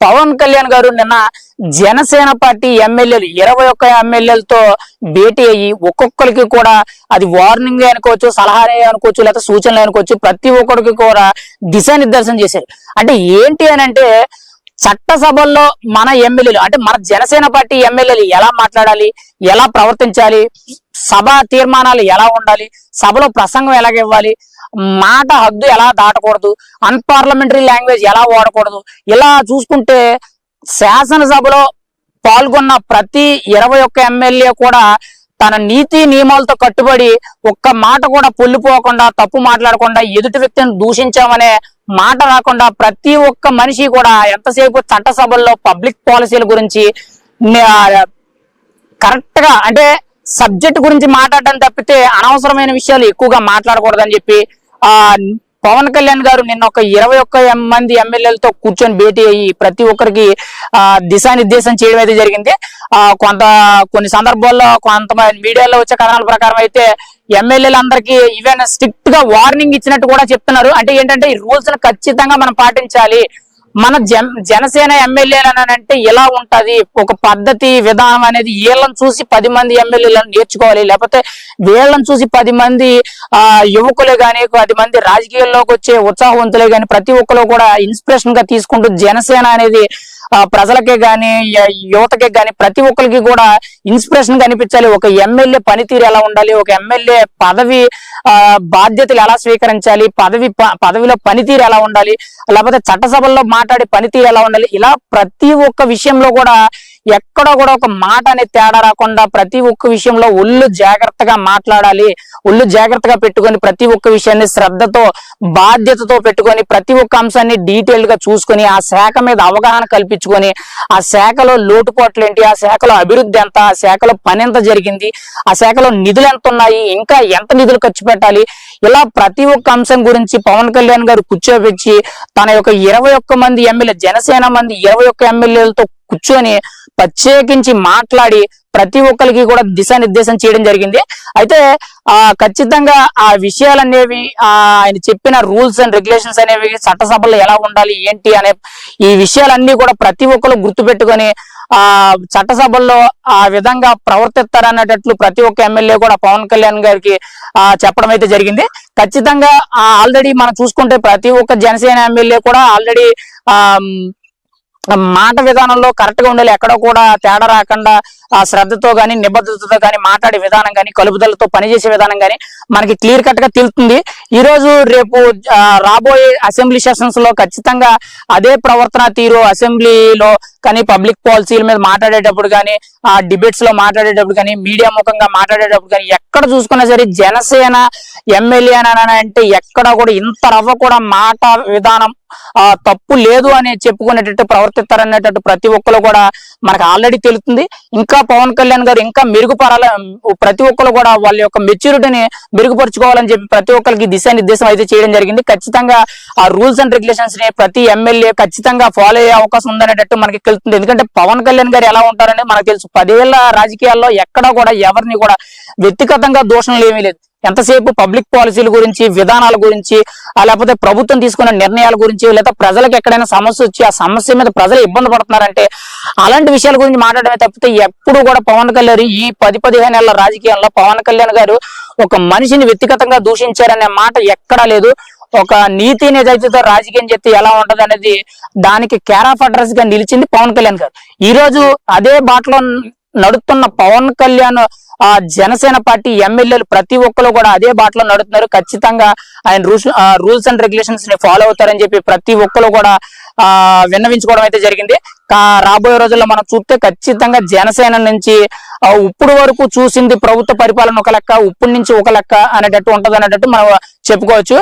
పవన్ కళ్యాణ్ గారు నిన్న జనసేన పార్టీ ఎమ్మెల్యేలు 21 ఎమ్మెల్యేలతో భేటీ అయ్యి ఒక్కొక్కరికి కూడా అది వార్నింగ్ అనుకోవచ్చు, సలహానే అనుకోవచ్చు, లేకపోతే సూచనలు అనుకోవచ్చు, ప్రతి ఒక్కరికి కూడా దిశానిర్దేశం చేశారు. అంటే ఏంటి అని అంటే చట్టసభల్లో మన ఎమ్మెల్యేలు అంటే మన జనసేన పార్టీ ఎమ్మెల్యేలు ఎలా మాట్లాడాలి, ఎలా ప్రవర్తించాలి, సభ తీర్మానాలు ఎలా ఉండాలి, సభలో ప్రసంగం ఎలాగ ఇవ్వాలి, మాట హద్దు ఎలా దాటకూడదు, అన్పార్లమెంటరీ లాంగ్వేజ్ ఎలా వాడకూడదు, ఇలా చూసుకుంటే శాసనసభలో పాల్గొన్న ప్రతి 21 ఎమ్మెల్యే కూడా తన నీతి నియమాలతో కట్టుబడి ఒక్క మాట కూడా పొల్లిపోకుండా, తప్పు మాట్లాడకుండా, ఎదుటి వ్యక్తిని దూషించామనే మాట రాకుండా ప్రతి ఒక్క మనిషి కూడా ఎంతసేపు చట్టసభల్లో పబ్లిక్ పాలసీల గురించి కరెక్ట్ గా అంటే సబ్జెక్ట్ గురించి మాట్లాడడం తప్పితే అనవసరమైన విషయాలు ఎక్కువగా మాట్లాడకూడదని చెప్పి పవన్ కళ్యాణ్ గారు నిన్న ఒక 21 మంది ఎమ్మెల్యేలతో కూర్చొని భేటీ అయ్యి ప్రతి ఒక్కరికి దిశానిర్దేశం చేయడం అయితే జరిగింది. కొన్ని సందర్భాల్లో కొంతమంది మీడియాలో వచ్చే కథనాల ప్రకారం అయితే ఎమ్మెల్యేలందరికీ ఈవెన్ స్ట్రిక్ట్ గా వార్నింగ్ ఇచ్చినట్టు కూడా చెప్తున్నారు. అంటే ఏంటంటే ఈ రూల్స్ ని ఖచ్చితంగా మనం పాటించాలి, మన జనసేన ఎమ్మెల్యేలు అంటే ఎలా ఉంటది, ఒక పద్ధతి విధానం అనేది వీళ్ళని చూసి 10 మంది ఎమ్మెల్యేలను నేర్చుకోవాలి, లేకపోతే వీళ్ళని చూసి 10 మంది యువకులే గాని, 10 మంది రాజకీయాల్లోకి వచ్చే ఉత్సాహవంతులే గాని ప్రతి ఒక్కరు కూడా ఇన్స్పిరేషన్ గా తీసుకుంటూ జనసేన అనేది ప్రజలకే గాని యువతకే గాని ప్రతి ఒక్కరికి కూడా ఇన్స్పిరేషన్ కనిపించాలి. ఒక ఎమ్మెల్యే పనితీరు ఎలా ఉండాలి, ఒక ఎమ్మెల్యే పదవి బాధ్యతలు ఎలా స్వీకరించాలి, పదవిలో పనితీరు ఎలా ఉండాలి, లేకపోతే చట్టసభల్లో మాట్లాడే పనితీరు ఎలా ఉండాలి, ఇలా ప్రతి ఒక్క విషయంలో కూడా ఎక్కడ కూడా ఒక మాట అనేది తేడా రాకుండా ప్రతి ఒక్క విషయంలో ఒళ్ళు జాగ్రత్తగా మాట్లాడాలి, ఒళ్ళు జాగ్రత్తగా పెట్టుకొని ప్రతి ఒక్క విషయాన్ని శ్రద్ధతో బాధ్యతతో పెట్టుకొని ప్రతి ఒక్క అంశాన్ని డీటెయిల్ గా చూసుకొని ఆ శాఖ మీద అవగాహన కల్పించుకొని ఆ శాఖలో లోటుపాట్లు ఏంటి, ఆ శాఖలో అభివృద్ధి ఎంత, ఆ శాఖలో పని ఎంత జరిగింది, ఆ శాఖలో నిధులు ఎంత ఉన్నాయి, ఇంకా ఎంత నిధులు ఖర్చు పెట్టాలి, ఇలా ప్రతి ఒక్క అంశం గురించి పవన్ కళ్యాణ్ గారు కూర్చోబెచ్చి తన యొక్క 21 మంది ఎమ్మెల్యే జనసేన మంది 21 ఎమ్మెల్యేలతో కూర్చొని ప్రత్యేకించి మాట్లాడి ప్రతి ఒక్కరికి కూడా దిశానిర్దేశం చేయడం జరిగింది. అయితే ఖచ్చితంగా ఆ విషయాలనేవి ఆయన చెప్పిన రూల్స్ అండ్ రెగ్యులేషన్స్ అనేవి చట్టసభలో ఎలా ఉండాలి ఏంటి అనే ఈ విషయాలన్నీ కూడా ప్రతి ఒక్కరు గుర్తుపెట్టుకొని చట్టసభల్లో ఆ విధంగా ప్రవర్తిస్తారనేటట్లు ప్రతి ఒక్క ఎమ్మెల్యే కూడా పవన్ కళ్యాణ్ గారికి చెప్పడం అయితే జరిగింది. ఖచ్చితంగా ఆల్రెడీ మనం చూసుకుంటే ప్రతి ఒక్క జనసేన ఎమ్మెల్యే కూడా ఆల్రెడీ మాట విధానంలో కరెక్ట్ గా ఉండాలి, ఎక్కడ కూడా తేడా రాకుండా శ్రద్ధతో గాని నిబద్ధతతో గాని మాట్లాడే విధానం గాని కలుపుదలతో పనిచేసే విధానం గాని మనకి క్లియర్ కట్ గా తెలుస్తుంది. ఈ రోజు రేపు రాబోయే అసెంబ్లీ సెషన్స్ లో ఖచ్చితంగా అదే ప్రవర్తన తీరు అసెంబ్లీలో కానీ పబ్లిక్ పాలసీల మీద మాట్లాడేటప్పుడు కానీ డిబేట్స్ లో మాట్లాడేటప్పుడు కానీ మీడియా ముఖంగా మాట్లాడేటప్పుడు కానీ ఎక్కడ చూసుకున్నా సరే జనసేన ఎమ్మెల్యే అంటే ఎక్కడ కూడా ఇంత రవ్వ కూడా మాట విధానం తప్పు లేదు అని చెప్పుకునేటట్టు ప్రవర్తిస్తారనేటట్టు ప్రతి ఒక్కరు కూడా మనకు ఆల్రెడీ తెలుస్తుంది. ఇంకా పవన్ కళ్యాణ్ గారు ఇంకా ప్రతి ఒక్కరు కూడా వాళ్ళ యొక్క మెచ్యూరిటీని మెరుగుపరుచుకోవాలని చెప్పి ప్రతి ఒక్కరికి దిశానిర్దేశం అయితే చేయడం జరిగింది. ఖచ్చితంగా ఆ రూల్స్ అండ్ రెగ్యులేషన్స్ ని ప్రతి ఎమ్మెల్యే ఖచ్చితంగా ఫాలో అయ్యే అవకాశం ఉందనేటట్టు మనకి తెలుస్తుంది. ఎందుకంటే పవన్ కళ్యాణ్ గారు ఎలా ఉంటారని మనకు తెలుసు. 10 ఏళ్ల రాజకీయాల్లో ఎక్కడా కూడా ఎవరిని కూడా వ్యక్తిగతంగా దోషణలు ఏమీ లేదు. ఎంతసేపు పబ్లిక్ పాలసీల గురించి విధానాల గురించి లేకపోతే ప్రభుత్వం తీసుకున్న నిర్ణయాల గురించి లేదా ప్రజలకు ఎక్కడైనా సమస్య వచ్చి ఆ సమస్య మీద ప్రజలు ఇబ్బంది పడుతున్నారంటే అలాంటి విషయాల గురించి మాట్లాడమే తప్పితే ఎప్పుడు కూడా పవన్ కళ్యాణ్ ఈ 10-15 ఏళ్ల రాజకీయాల్లో పవన్ కళ్యాణ్ గారు ఒక మనిషిని వ్యక్తిగతంగా దూషించారనే మాట ఎక్కడా లేదు. ఒక నీతి నిజాయితీతో రాజకీయం చెప్తే ఎలా ఉంటది అనేది దానికి కేర్ ఆఫ్ అడ్రస్ గా నిలిచింది పవన్ కళ్యాణ్ గారు. ఈ రోజు అదే బాటలో నడుస్తున్న పవన్ కళ్యాణ్ జనసేన పార్టీ ఎమ్మెల్యేలు ప్రతి ఒక్కరు కూడా అదే బాటలో నడుతున్నారు. ఖచ్చితంగా ఆయన రూల్స్ అండ్ రెగ్యులేషన్స్ ని ఫాలో అవుతారని చెప్పి ప్రతి ఒక్కరు కూడా విన్నవించుకోవడం అయితే జరిగింది. రాబోయే రోజుల్లో మనం చూస్తే ఖచ్చితంగా జనసేన నుంచి ఇప్పుడు వరకు చూసింది ప్రభుత్వ పరిపాలన ఒక లెక్క, ఇప్పుడు నుంచి ఒక లెక్క అనేటట్టు ఉంటది అనేటట్టు మనం చెప్పుకోవచ్చు.